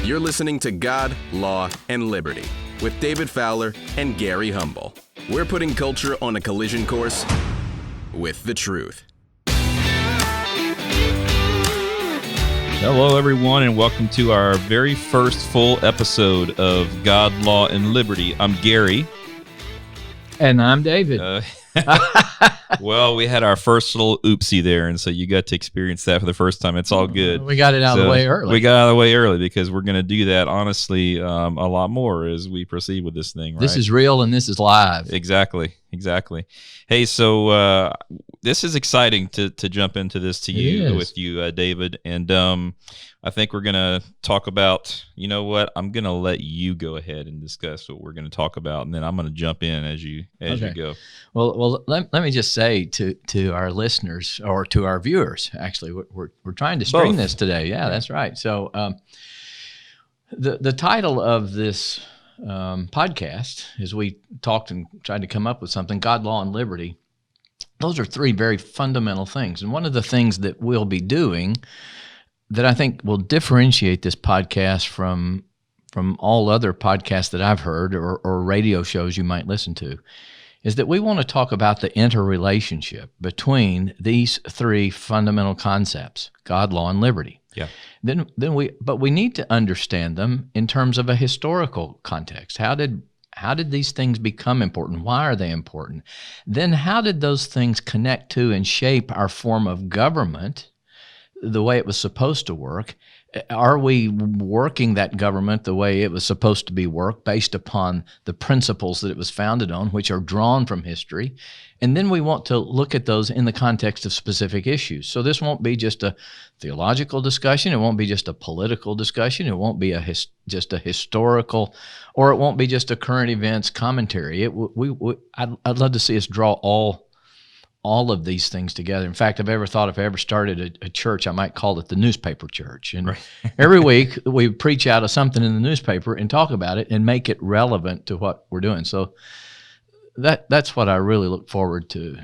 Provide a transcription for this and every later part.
You're listening to God, Law, and Liberty with David Fowler and Gary Humble. We're putting culture on a collision course with the truth. Hello, everyone, and welcome to our very first full episode of God, Law, and Liberty. I'm Gary. And I'm David. Well, we had our first little oopsie there, and so you got to experience that for the first time. It's all good. We got it out of the way early. We got out of the way early because we're going to do that, honestly, a lot more as we proceed with this thing, right? This is real and this is live. Exactly. Hey, so this is exciting to jump into this with you, David. And I think we're going to talk about, you know what, I'm going to let you go ahead and discuss what we're going to talk about, and then I'm going to jump in as you go. Well, let me just say to our listeners, or to our viewers, actually, we're trying to stream this today. Yeah, that's right. So the title of this podcast, as we talked and tried to come up with something, God, Law, and Liberty, those are three very fundamental things. And one of the things that we'll be doing that I think will differentiate this podcast from all other podcasts that I've heard or radio shows you might listen to is that we want to talk about the interrelationship between these three fundamental concepts, God, Law, and Liberty. Yeah. But we need to understand them in terms of a historical context. How did these things become important? Why are they important? Then how did those things connect to and shape our form of government the way it was supposed to work? Are we working that government the way it was supposed to be worked based upon the principles that it was founded on, which are drawn from history? And then we want to look at those in the context of specific issues. So this won't be just a theological discussion. It won't be just a political discussion. It won't be just a historical, or it won't be just a current events commentary. I'd love to see us draw all of these things together. In fact, if I ever started a church, I might call it the newspaper church. And right. Every week we preach out of something in the newspaper and talk about it and make it relevant to what we're doing. So that's what I really look forward to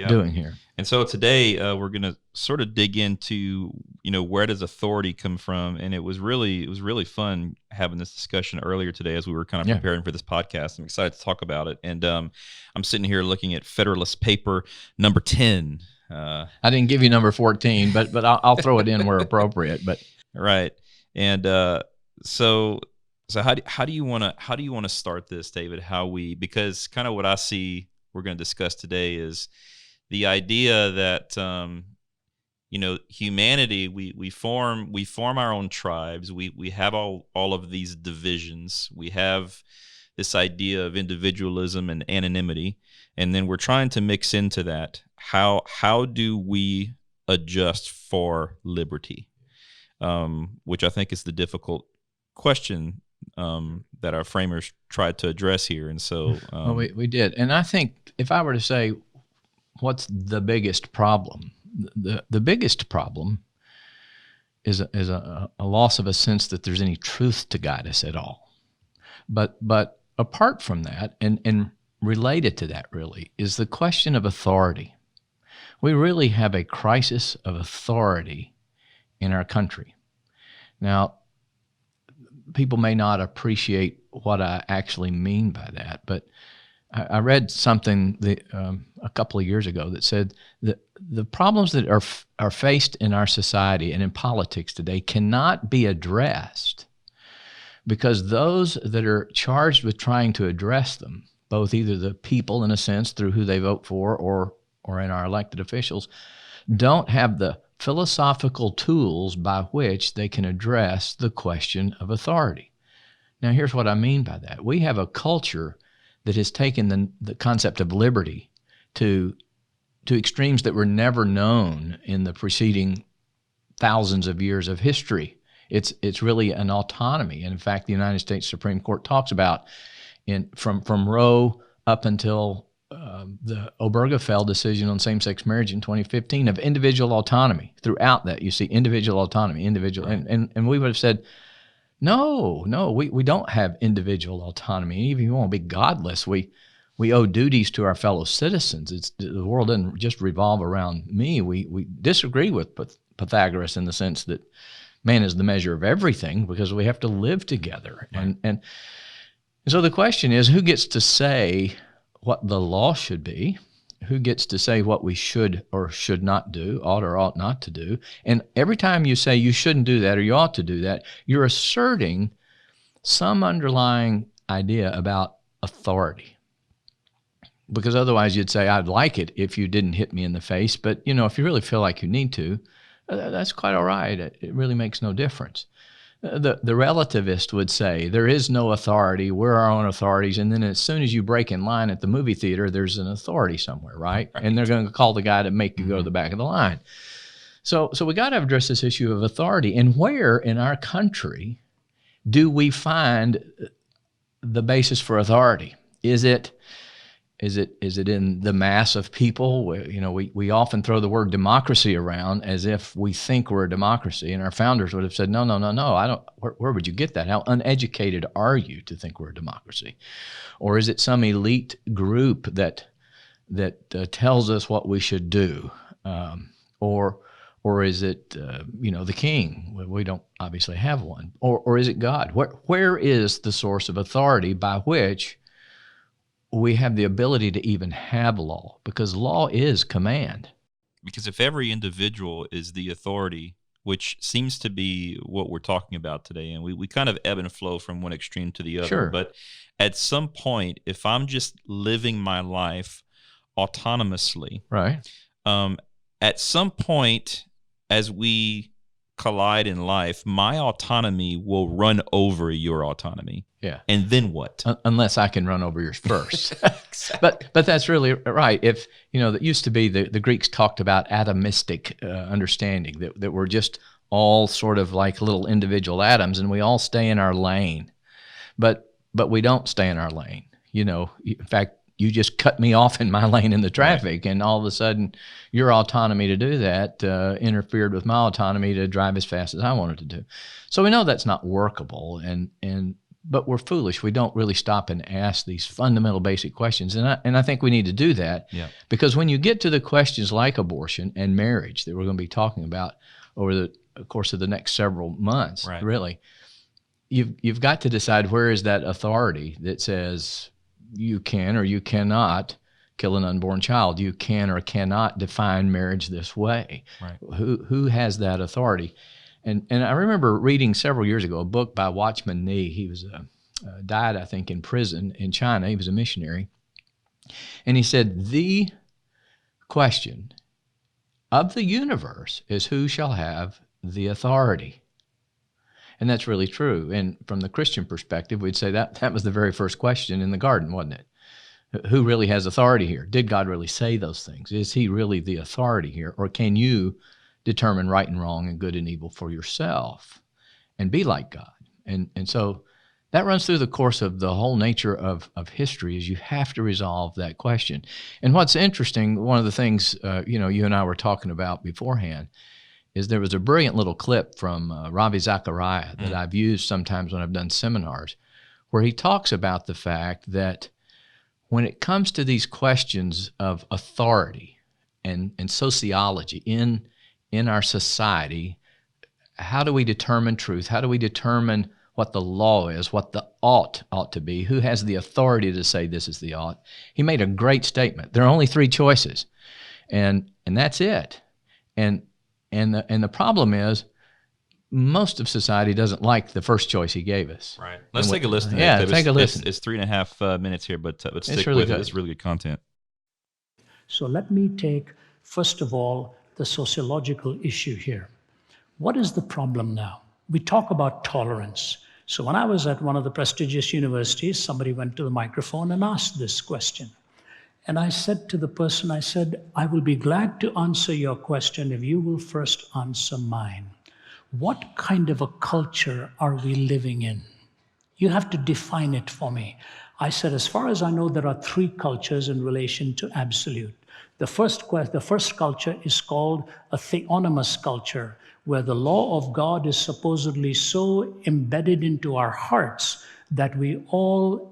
doing here. And so today we're going to sort of dig into, where does authority come from? And it was really fun having this discussion earlier today as we were kind of preparing for this podcast. I'm excited to talk about it. And I'm sitting here looking at Federalist Paper number 10. I didn't give you number 14, but I'll throw it in where appropriate. But right. And so how do you want to start this, David? Because kind of what I see we're going to discuss today is the idea that humanity, we form our own tribes. We have all of these divisions. We have this idea of individualism and anonymity, and then we're trying to mix into that. How do we adjust for liberty? Which I think is the difficult question that our framers tried to address here. And so we did. And I think if I were to say, what's the biggest problem? The biggest problem is a loss of a sense that there's any truth to guide us at all. But apart from that, and related to that really, is the question of authority. We really have a crisis of authority in our country. Now, people may not appreciate what I actually mean by that, but I read something a couple of years ago that said that the problems that are faced in our society and in politics today cannot be addressed because those that are charged with trying to address them, both either the people in a sense through who they vote for or in our elected officials, don't have the philosophical tools by which they can address the question of authority. Now, here's what I mean by that. We have a culture that has taken the concept of liberty to extremes that were never known in the preceding thousands of years of history. It's really an autonomy. And in fact, the United States Supreme Court talks about from Roe up until the Obergefell decision on same-sex marriage in 2015 of individual autonomy. Throughout that, you see individual autonomy, and we would have said, no, we don't have individual autonomy. Even if you want to be godless, we owe duties to our fellow citizens. The world doesn't just revolve around me. We disagree with Pythagoras in the sense that man is the measure of everything because we have to live together. Right. And so the question is, who gets to say what the law should be? Who gets to say what we should or should not do, ought or ought not to do? And every time you say you shouldn't do that or you ought to do that, you're asserting some underlying idea about authority. Because otherwise you'd say, I'd like it if you didn't hit me in the face, but if you really feel like you need to, that's quite all right. It really makes no difference. The relativist would say there is no authority, we're our own authorities, and then as soon as you break in line at the movie theater, there's an authority somewhere, right? And they're going to call the guy to make you go to the back of the line. So we got to address this issue of authority. And where in our country do we find the basis for authority? Is it in the mass of people? We often throw the word democracy around as if we think we're a democracy, and our founders would have said, no, I don't. Where would you get that? How uneducated are you to think we're a democracy? Or is it some elite group that tells us what we should do? Or is it the king? We don't obviously have one. Or is it God? Where is the source of authority by which we have the ability to even have law? Because law is command. Because if every individual is the authority, which seems to be what we're talking about today, and we kind of ebb and flow from one extreme to the other. Sure. But at some point, if I'm just living my life autonomously, Right. At some point, as we collide in life, my autonomy will run over your autonomy. Yeah. And then what? Unless I can run over yours first. But that's really right. If that used to be the Greeks talked about atomistic understanding, that we're just all sort of like little individual atoms, and we all stay in our lane. But we don't stay in our lane. In fact, you just cut me off in my lane in the traffic, and all of a sudden your autonomy to do that interfered with my autonomy to drive as fast as I wanted to do. So we know that's not workable, but we're foolish. We don't really stop and ask these fundamental basic questions, and I think we need to do that. Yeah. Because when you get to the questions like abortion and marriage that we're going to be talking about over the course of the next several months, Right. really, you've got to decide where is that authority that says you can or you cannot kill an unborn child. You can or cannot define marriage this way. Right. Who has that authority? And I remember reading several years ago a book by Watchman Nee. He was died, I think, in prison in China. He was a missionary. And he said, the question of the universe is who shall have the authority. And that's really true. And from the Christian perspective, we'd say that was the very first question in the garden, wasn't it? Who really has authority here? Did God really say those things? Is he really the authority here? Or can you determine right and wrong and good and evil for yourself and be like God? And so that runs through the course of the whole nature of history, is you have to resolve that question. And what's interesting, one of the things you and I were talking about beforehand, is there was a brilliant little clip from Ravi Zachariah that I've used sometimes when I've done seminars, where he talks about the fact that when it comes to these questions of authority and sociology in our society, how do we determine truth? How do we determine what the law is, what the ought to be? Who has the authority to say this is the ought? He made a great statement. There are only three choices, and that's it. And the problem is, most of society doesn't like the first choice he gave us. Right. Let's take a listen. Yeah, take a listen. It's 3.5 minutes here, but stick really with it. good. It's really good content. So let me take, first of all, the sociological issue here. What is the problem now? We talk about tolerance. So when I was at one of the prestigious universities, somebody went to the microphone and asked this question. And I said to the person, I will be glad to answer your question if you will first answer mine. What kind of a culture are we living in? You have to define it for me. I said, as far as I know, there are three cultures in relation to absolute. The first culture is called a theonomous culture, where the law of God is supposedly so embedded into our hearts that we all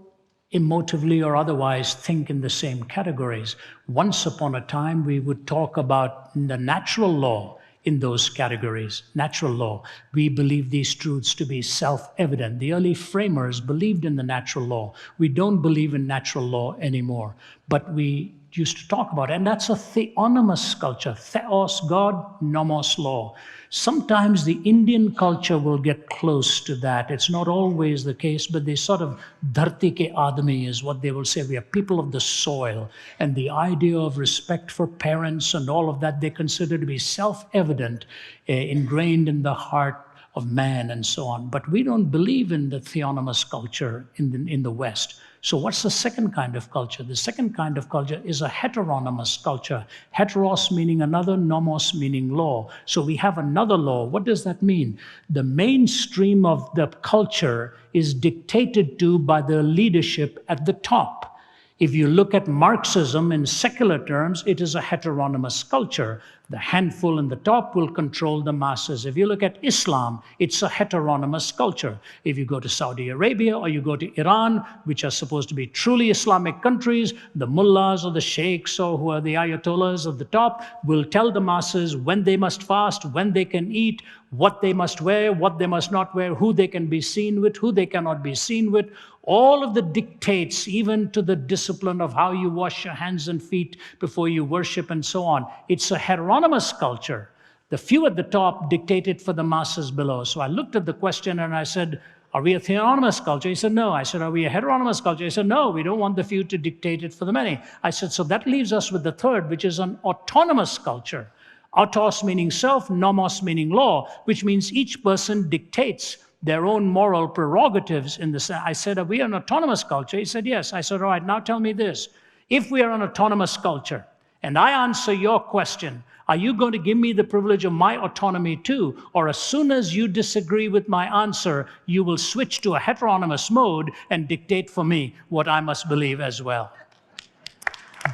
emotively or otherwise think in the same categories. Once upon a time, we would talk about the natural law in those categories. Natural law, we believe these truths to be self-evident. The early framers believed in the natural law. We don't believe in natural law anymore, but we used to talk about it. And that's a theonomous culture. Theos, God, nomos, law. Sometimes the Indian culture will get close to that. It's not always the case, but they sort of, dharti ke aadmi is what they will say. We are people of the soil. And the idea of respect for parents and all of that, they consider to be self-evident, ingrained in the heart of man and so on. But we don't believe in the theonomous culture in the West. So what's the second kind of culture? The second kind of culture is a heteronymous culture. Heteros meaning another, nomos meaning law. So we have another law. What does that mean? The mainstream of the culture is dictated to by the leadership at the top. If you look at Marxism in secular terms, it is a heteronymous culture. The handful in the top will control the masses. If you look at Islam, it's a heteronymous culture. If you go to Saudi Arabia or you go to Iran, which are supposed to be truly Islamic countries, the mullahs or the sheikhs or who are the ayatollahs at the top will tell the masses when they must fast, when they can eat, what they must wear, what they must not wear, who they can be seen with, who they cannot be seen with. All of the dictates, even to the discipline of how you wash your hands and feet before you worship and so on. It's a heteronymous culture. The few at the top dictate it for the masses below. So I looked at the question and I said, are we a theonomous culture? He said, no. I said, are we a heteronymous culture? He said, no, we don't want the few to dictate it for the many. I said, so that leaves us with the third, which is an autonomous culture. Autos meaning self, nomos meaning law, which means each person dictates their own moral prerogatives in the. I said, are we an autonomous culture? He said, yes. I said, all right, now tell me this. If we are an autonomous culture, and I answer your question, are you going to give me the privilege of my autonomy too? Or as soon as you disagree with my answer, you will switch to a heteronymous mode and dictate for me what I must believe as well?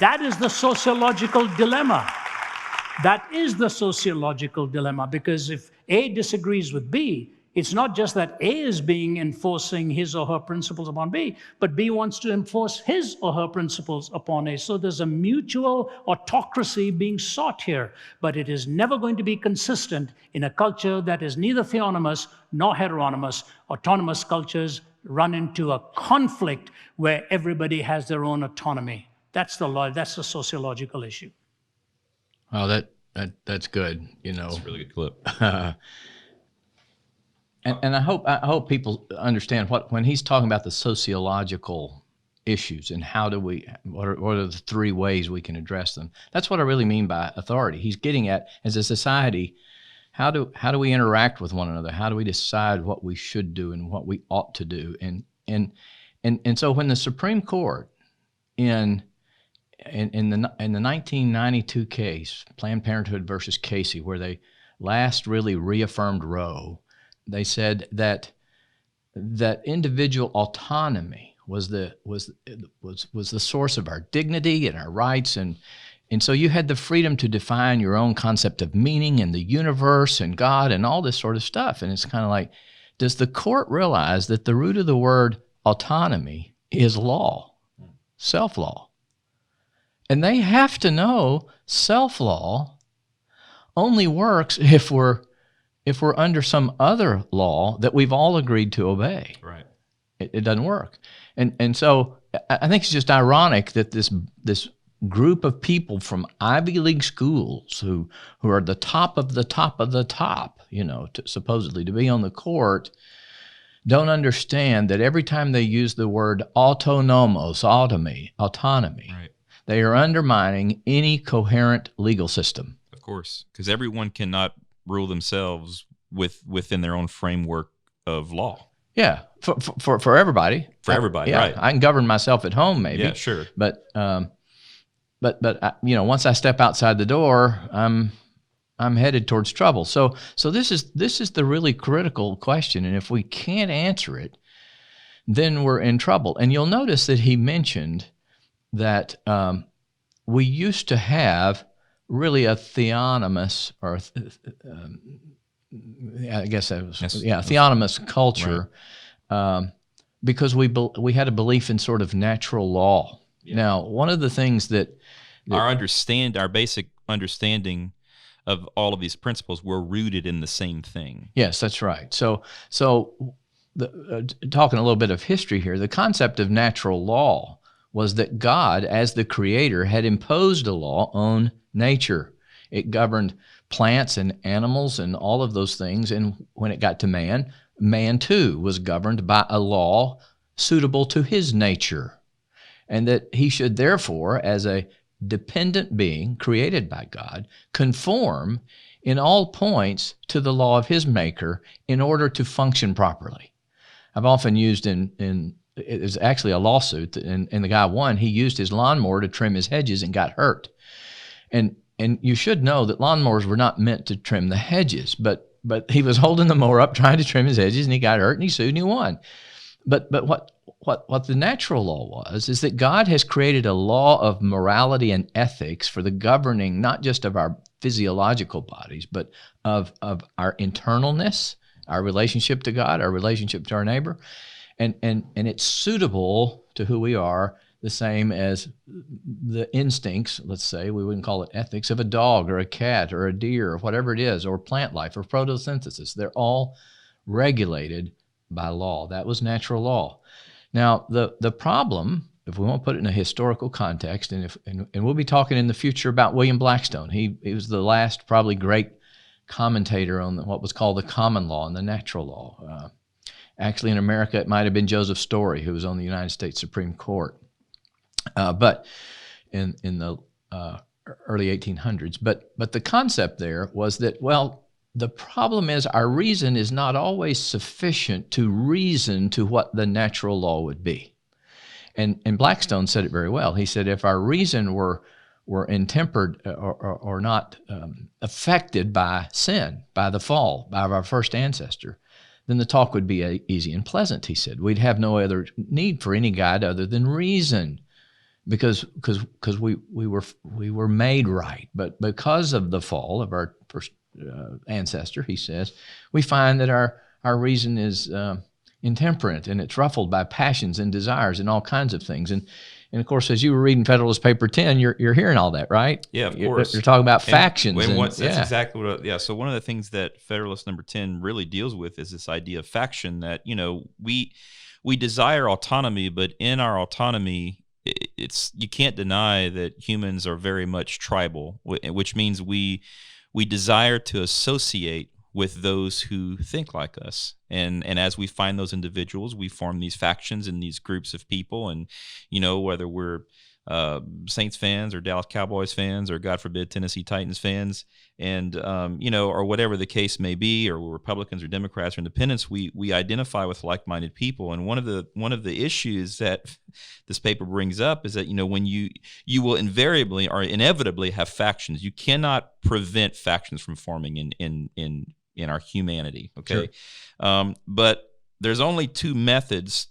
That is the sociological dilemma. That is the sociological dilemma, because if A disagrees with B, it's not just that A is enforcing his or her principles upon B, but B wants to enforce his or her principles upon A. So there's a mutual autocracy being sought here, but it is never going to be consistent in a culture that is neither theonomous nor heteronymous. Autonomous cultures run into a conflict where everybody has their own autonomy. That's the law. That's the sociological issue. Well, that's good. You know, That's a really good clip. And I hope people understand when he's talking about the sociological issues and what are the three ways we can address them. That's what I really mean by authority. He's getting at, as a society, how do we interact with one another? How do we decide what we should do and what we ought to do? And so when the Supreme Court in the 1992 case, Planned Parenthood versus Casey, where they last really reaffirmed Roe, they said that individual autonomy was the source of our dignity and our rights, and so you had the freedom to define your own concept of meaning and the universe and God and all this sort of stuff. And it's kind of like, does the court realize that the root of the word autonomy is law, self-law? And they have to know self-law only works if we're under some other law that we've all agreed to obey. Right. It doesn't work. And so I think it's just ironic that this group of people from Ivy League schools who are the top of the top of the top, supposedly to be on the court, don't understand that every time they use the word autonomos, autonomy, Right. they are undermining any coherent legal system. Of course, because everyone cannot rule themselves within their own framework of law. Yeah, for everybody. For everybody, yeah, right. I can govern myself at home, maybe. Yeah, sure. But once I step outside the door, I'm headed towards trouble. So this is the really critical question, and if we can't answer it, then we're in trouble. And you'll notice that he mentioned that we used to have really a theonomous, or I guess that was, theonomous culture, right. Because we had a belief in sort of natural law. Yeah. Now, one of the things that our basic understanding of all of these principles were rooted in the same thing. Yes, that's right. So talking a little bit of history here, the concept of natural law was that God, as the creator, had imposed a law on nature. It governed plants and animals and all of those things. And when it got to man, man too was governed by a law suitable to his nature. And that he should therefore, as a dependent being created by God, conform in all points to the law of his maker in order to function properly. I've often used it was actually a lawsuit, and the guy won. He used his lawnmower to trim his hedges and got hurt. And you should know that lawnmowers were not meant to trim the hedges, but he was holding the mower up trying to trim his hedges, and he got hurt, and he sued, and he won. But what the natural law is that God has created a law of morality and ethics for the governing not just of our physiological bodies, but of our internalness, our relationship to God, our relationship to our neighbor. And it's suitable to who we are, the same as the instincts, let's say, we wouldn't call it ethics, of a dog or a cat or a deer or whatever it is, or plant life or photosynthesis. They're all regulated by law. That was natural law. Now, the problem, if we want to put it in a historical context, and we'll be talking in the future about William Blackstone. He was the last probably great commentator on what was called the common law and the natural law. Actually, in America, it might have been Joseph Story, who was on the United States Supreme Court, but in the early 1800s. But the concept there was that, well, the problem is our reason is not always sufficient to reason to what the natural law would be. And Blackstone said it very well. He said if our reason were intempered or not affected by sin, by the fall, by our first ancestor, then the talk would be easy and pleasant, he said. We'd have no other need for any guide other than reason, because we were made right. But because of the fall of our first ancestor, he says, we find that our reason is intemperate, and it's ruffled by passions and desires and all kinds of things. And of course, as you were reading Federalist Paper 10, you're hearing all that, right? Yeah, of course. You're talking about factions. That's exactly what. So one of the things that Federalist number 10 really deals with is this idea of faction. That we desire autonomy, but in our autonomy, you can't deny that humans are very much tribal, which means we desire to associate with those who think like us. And as we find those individuals, we form these factions and these groups of people. And, whether we're Saints fans or Dallas Cowboys fans or, God forbid, Tennessee Titans fans, and, or whatever the case may be, or we're Republicans or Democrats or independents, we identify with like-minded people. And one of the issues that this paper brings up is that, when you will invariably or inevitably have factions. You cannot prevent factions from forming in our humanity, okay? Sure. But there's only two methods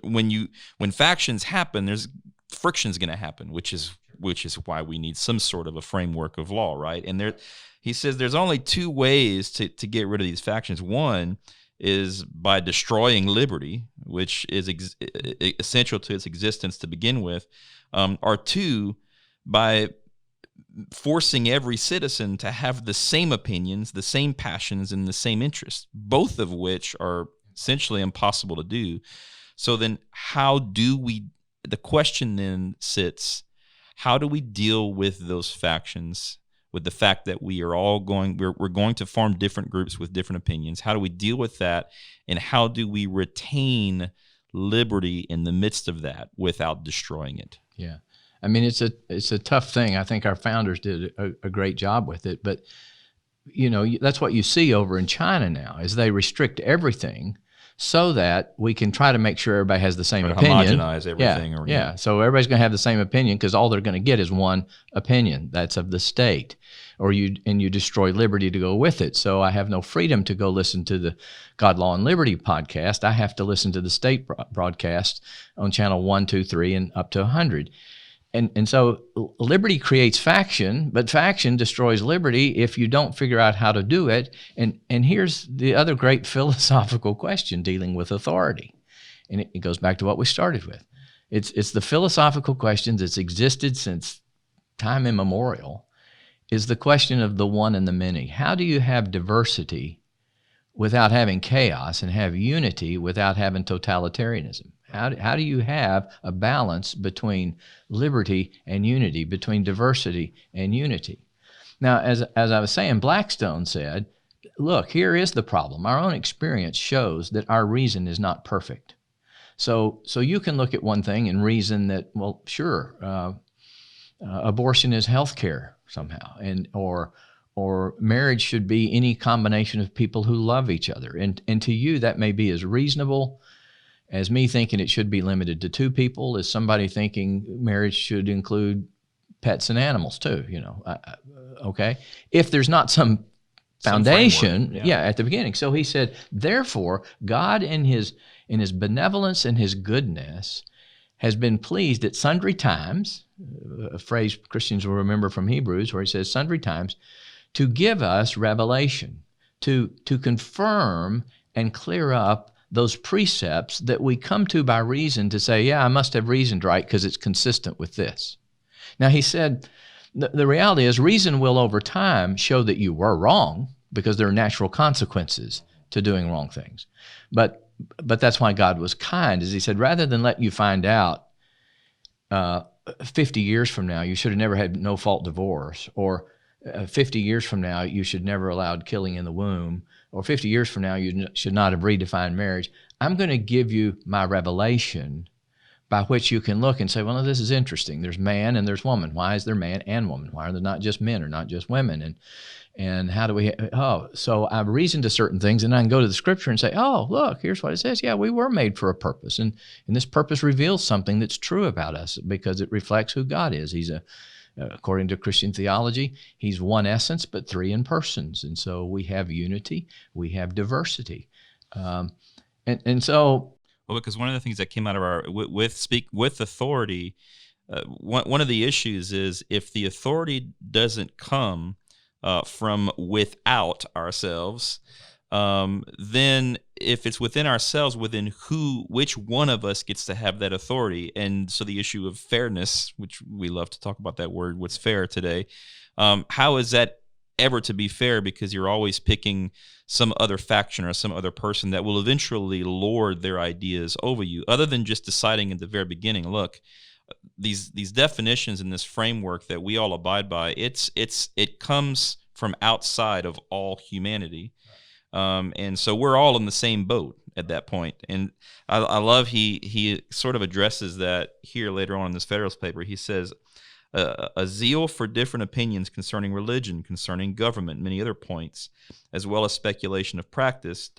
when factions happen. There's friction's going to happen, which is why we need some sort of a framework of law, right? And he says there's only two ways to get rid of these factions. One is by destroying liberty, which is essential to its existence to begin with, or two, by forcing every citizen to have the same opinions, the same passions, and the same interests, both of which are essentially impossible to do. So then the question then sits, how do we deal with those factions, with the fact that we're going to form different groups with different opinions? How do we deal with that, and how do we retain liberty in the midst of that without destroying it? Yeah. I mean, it's a tough thing. I think our founders did a great job with it, but that's what you see over in China now, is they restrict everything so that we can try to make sure everybody has the same opinion. Homogenize everything. Yeah. So everybody's going to have the same opinion, because all they're going to get is one opinion. That's of the state, and you destroy liberty to go with it. So I have no freedom to go listen to the God, Law, and Liberty podcast. I have to listen to the state broadcast on channel 1, 2, 3, and up to 100. And so liberty creates faction, but faction destroys liberty if you don't figure out how to do it. And here's the other great philosophical question dealing with authority. And it goes back to what we started with. It's the philosophical question that's existed since time immemorial. is the question of the one and the many. How do you have diversity without having chaos and have unity without having totalitarianism? How do you have a balance between liberty and unity, between diversity and unity? Now, as I was saying, Blackstone said, look, here is the problem. Our own experience shows that our reason is not perfect. So you can look at one thing and reason that, well, sure, abortion is health care somehow, or marriage should be any combination of people who love each other. And to you, that may be as reasonable as me thinking it should be limited to two people, as somebody thinking marriage should include pets and animals too, okay? If there's not some foundation, at the beginning. So he said, therefore, God in his benevolence and his goodness has been pleased at sundry times, a phrase Christians will remember from Hebrews where he says sundry times, to give us revelation, to confirm and clear up those precepts that we come to by reason to say, yeah, I must have reasoned right because it's consistent with this. Now he said, the reality is reason will over time show that you were wrong because there are natural consequences to doing wrong things. But that's why God was kind, is he said, rather than let you find out 50 years from now you should have never had no-fault divorce, or 50 years from now you should never allowed killing in the womb, or 50 years from now you should not have redefined marriage, I'm going to give you my revelation by which you can look and say, well, this is interesting. There's man and there's woman. Why is there man and woman? Why are there not just men or not just women? And how do we, so I've reasoned to certain things, and I can go to the scripture and say, oh, look, here's what it says. Yeah, we were made for a purpose. And this purpose reveals something that's true about us because it reflects who God is. He's according to Christian theology, he's one essence, but three in persons. And so we have unity, we have diversity. And so, well, because one of the things that came out of our with authority, one of the issues is if the authority doesn't come from without ourselves, then if it's within ourselves, which one of us gets to have that authority? And so the issue of fairness, which we love to talk about that word, what's fair today, how is that ever to be fair? Because you're always picking some other faction or some other person that will eventually lord their ideas over you, other than just deciding at the very beginning, look, these definitions in this framework that we all abide by, it comes from outside of all humanity. And so we're all in the same boat at that point. And I love he sort of addresses that here later on in this Federalist Paper. He says, a zeal for different opinions concerning religion, concerning government, many other points, as well as speculation of practice, ...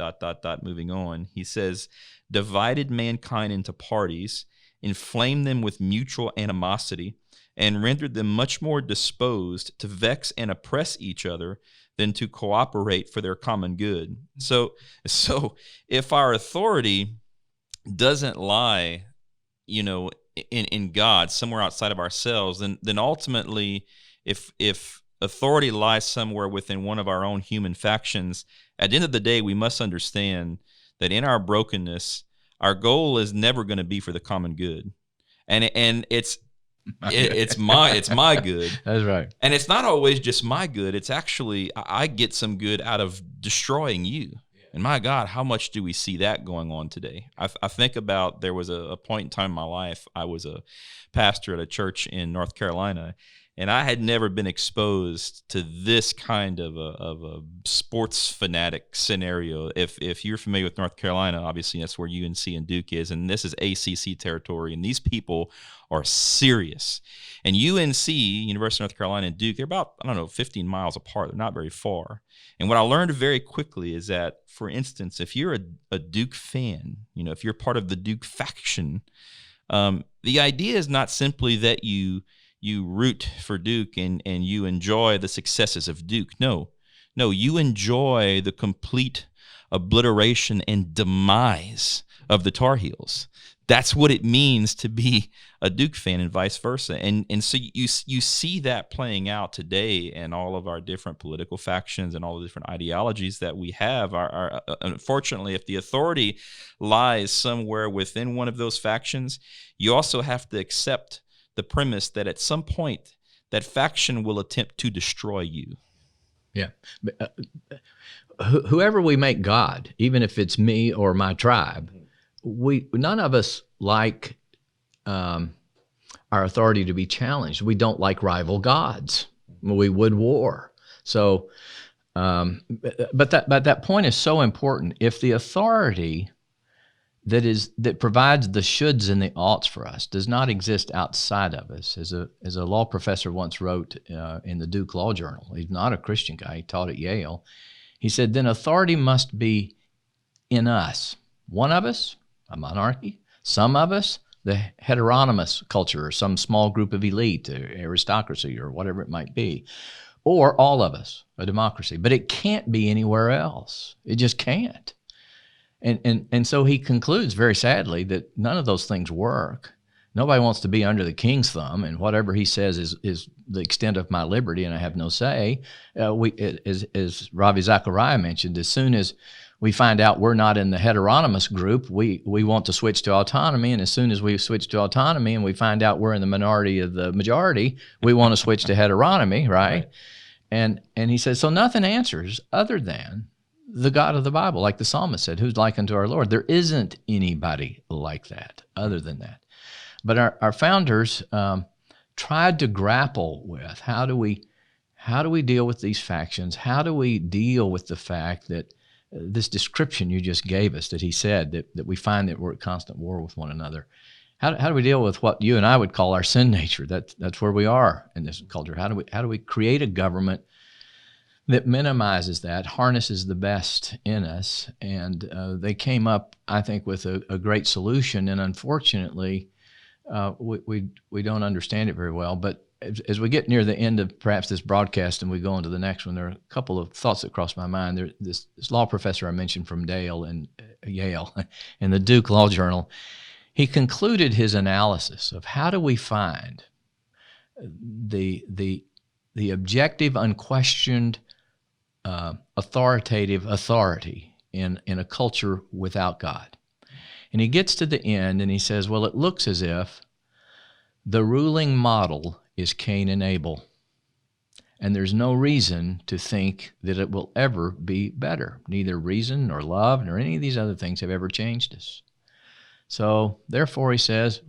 moving on. He says, divided mankind into parties, inflamed them with mutual animosity, and rendered them much more disposed to vex and oppress each other than to cooperate for their common good. So if our authority doesn't lie, in God, somewhere outside of ourselves, then ultimately, if authority lies somewhere within one of our own human factions, at the end of the day, we must understand that in our brokenness, our goal is never going to be for the common good, and it's my good. That's right. And it's not always just my good. It's actually I get some good out of destroying you. And my God, how much do we see that going on today? I think about, there was a point in time in my life, I was a pastor at a church in North Carolina, and I had never been exposed to this kind of a sports fanatic scenario. If you're familiar with North Carolina, obviously that's where UNC and Duke is, and this is ACC territory, and these people are serious. And UNC, University of North Carolina, and Duke, they're about, 15 miles apart. They're not very far. And what I learned very quickly is that, for instance, if you're a Duke fan, if you're part of the Duke faction, the idea is not simply that you root for Duke and you enjoy the successes of Duke. No, you enjoy the complete obliteration and demise of the Tar Heels. That's what it means to be a Duke fan, and vice versa. And so you see that playing out today in all of our different political factions and all the different ideologies that we have. Are unfortunately, if the authority lies somewhere within one of those factions, you also have to accept the premise that at some point that faction will attempt to destroy you. Yeah. Whoever we make God, even if it's me or my tribe, none of us like our authority to be challenged. We don't like rival gods. We would war. So, but that point is so important. If the authority that provides the shoulds and the oughts for us does not exist outside of us, as a law professor once wrote in the Duke Law Journal, he's not a Christian guy, he taught at Yale, he said, then authority must be in us. One of us, a monarchy, some of us, the heteronymous culture, or some small group of elite, or aristocracy, or whatever it might be, or all of us, a democracy. But it can't be anywhere else. It just can't. And so he concludes very sadly that none of those things work. Nobody wants to be under the king's thumb, and whatever he says is the extent of my liberty, and I have no say. As Ravi Zachariah mentioned, as soon as we find out we're not in the heteronymous group, we want to switch to autonomy, and as soon as we switch to autonomy and we find out we're in the minority of the majority, we want to switch to heteronomy, right? And he says, so nothing answers other than the God of the Bible, like the psalmist said, who's like unto our Lord. There isn't anybody like that other than that. But our founders tried to grapple with how do we deal with these factions? How do we deal with the fact that this description you just gave us, that he said that we find that we're at constant war with one another? How do we deal with what you and I would call our sin nature? That's where we are in this culture. How do we create a government that minimizes that, harnesses the best in us? And they came up, I think, with a great solution. And unfortunately, we don't understand it very well. But as we get near the end of perhaps this broadcast and we go into the next one, there are a couple of thoughts that cross my mind. This law professor I mentioned from Yale in the Duke Law Journal, he concluded his analysis of how do we find the objective, unquestioned, authoritative authority in a culture without God. And he gets to the end and he says, well, it looks as if the ruling model is Cain and Abel, and there's no reason to think that it will ever be better. Neither reason nor love nor any of these other things have ever changed us. So therefore, he says,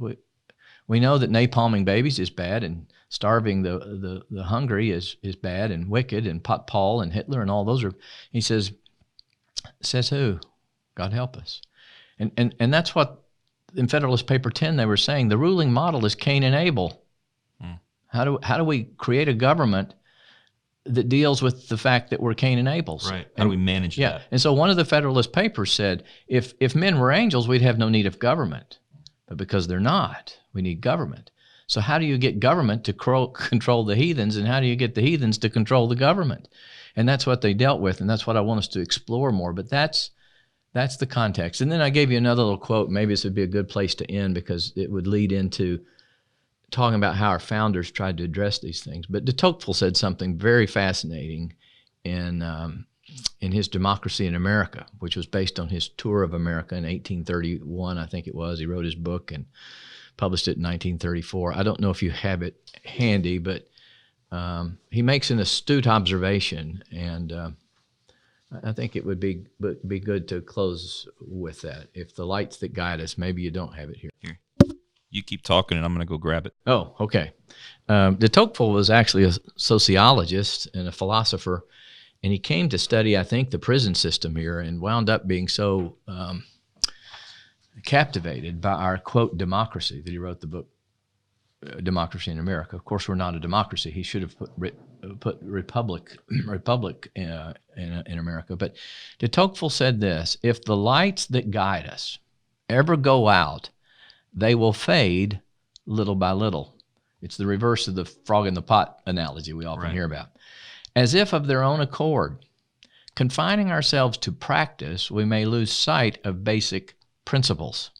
we know that napalming babies is bad, and starving the hungry is bad and wicked, and Paul and Hitler and all those are, he says who? God help us. And that's what in Federalist Paper 10 they were saying. The ruling model is Cain and Abel. How do we create a government that deals with the fact that we're Cain and Abel's? Right. How do we manage that? And so one of the Federalist Papers said, if men were angels, we'd have no need of government. But because they're not, we need government. So how do you get government to control the heathens, and how do you get the heathens to control the government? And that's what they dealt with, and that's what I want us to explore more. But that's the context. And then I gave you another little quote. Maybe this would be a good place to end because it would lead into talking about how our founders tried to address these things. But de Tocqueville said something very fascinating in his Democracy in America, which was based on his tour of America in 1831, I think it was. He wrote his book and published it in 1934. I don't know if you have it handy, but he makes an astute observation, and I think it would be good to close with that. If the lights that guide us, maybe you don't have it here. Here. You keep talking, and I'm going to go grab it. Oh, okay. De Tocqueville was actually a sociologist and a philosopher, and he came to study, I think, the prison system here, and wound up being so captivated by our, quote, democracy, that he wrote the book, Democracy in America. Of course, we're not a democracy. He should have put republic in America. But de Tocqueville said this: if the lights that guide us ever go out, they will fade little by little. It's the reverse of the frog in the pot analogy we often hear about. As if of their own accord, confining ourselves to practice, we may lose sight of basic principles.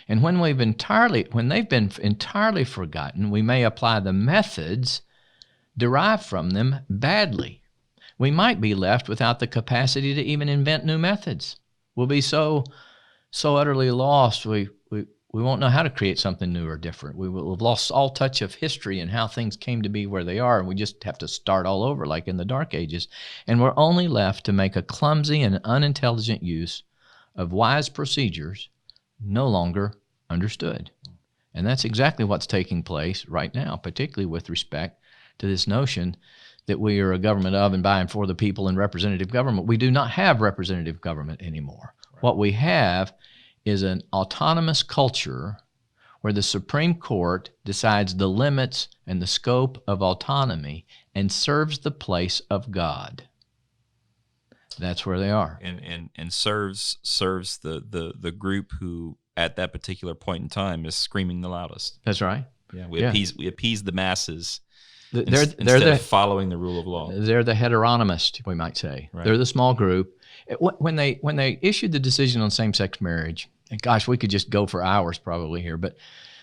And when they've been entirely forgotten, we may apply the methods derived from them badly. We might be left without the capacity to even invent new methods. We'll be so utterly lost, we we won't know how to create something new or different. We will have lost all touch of history and how things came to be where they are, and we just have to start all over like in the Dark Ages. And we're only left to make a clumsy and unintelligent use of wise procedures no longer understood. And that's exactly what's taking place right now, particularly with respect to this notion that we are a government of and by and for the people and representative government. We do not have representative government anymore. Right. What we have is an autonomous culture where the Supreme Court decides the limits and the scope of autonomy and serves the place of God. That's where they are. And serves the group who at that particular point in time is screaming the loudest. That's right. Yeah, we appease the masses they're instead of following the rule of law. They're the heteronomist, we might say. Right. They're the small group. When they issued the decision on same-sex marriage, and gosh, we could just go for hours probably here, but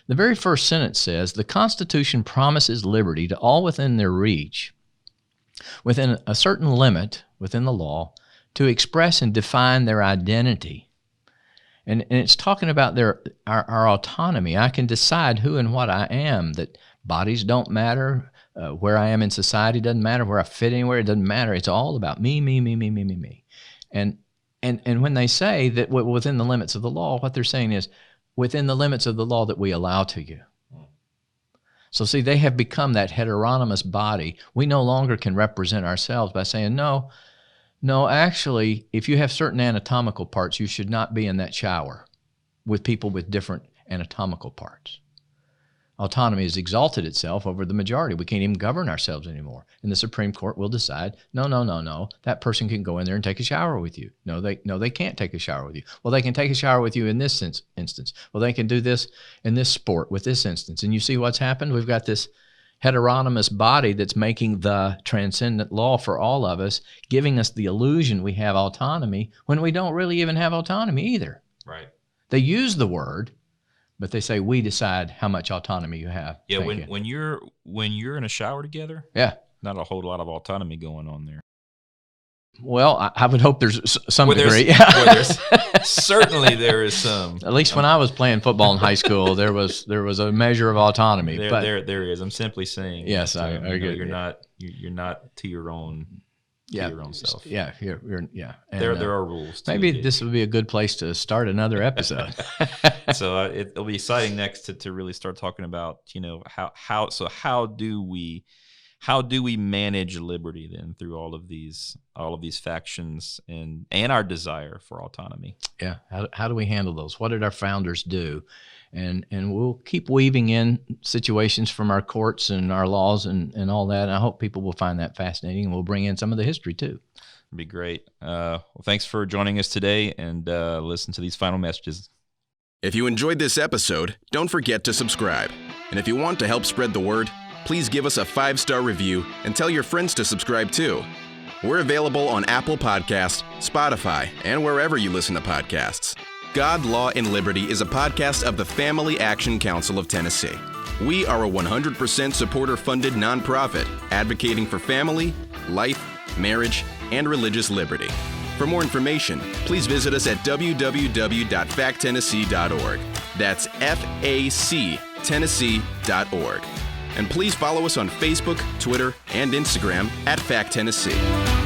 the very first sentence says, the Constitution promises liberty to all within their reach, within a certain limit within the law, to express and define their identity. And it's talking about our autonomy. I can decide who and what I am, that bodies don't matter, where I am in society doesn't matter, where I fit anywhere, it doesn't matter. It's all about me. And when they say that within the limits of the law, what they're saying is within the limits of the law that we allow to you. So see, they have become that heteronomous body. We no longer can represent ourselves by saying, no, actually, if you have certain anatomical parts, you should not be in that shower with people with different anatomical parts. Autonomy has exalted itself over the majority. We can't even govern ourselves anymore. And the Supreme Court will decide, no, that person can go in there and take a shower with you. No, they can't take a shower with you. Well, they can take a shower with you in this instance. Well, they can do this in this sport with this instance. And you see what's happened? We've got this heteronomous body that's making the transcendent law for all of us, giving us the illusion we have autonomy when we don't really even have autonomy either. Right. They use the word, but they say we decide how much autonomy you have. Yeah, when you're in a shower together, not a whole lot of autonomy going on there. Well, I would hope there's some degree. Certainly there is some. At least when I was playing football in high school, there was a measure of autonomy. There is. I'm simply saying. Yes, I agree. You're not to your own. To your own self. Yeah, and, there are rules. Maybe this would be a good place to start another episode. So it'll be exciting next to really start talking about how do we manage liberty then through all of these factions and our desire for autonomy. Yeah, how do we handle those? What did our founders do? And we'll keep weaving in situations from our courts and our laws and all that. And I hope people will find that fascinating, and we'll bring in some of the history too. It'd be great. Well, thanks for joining us today, and listen to these final messages. If you enjoyed this episode, don't forget to subscribe. And if you want to help spread the word, please give us a 5-star review and tell your friends to subscribe too. We're available on Apple Podcasts, Spotify, and wherever you listen to podcasts. God, Law, and Liberty is a podcast of the Family Action Council of Tennessee. We are a 100% supporter-funded nonprofit advocating for family, life, marriage, and religious liberty. For more information, please visit us at www.facttennessee.org. That's FACTennessee.org. And please follow us on Facebook, Twitter, and Instagram at FactTennessee.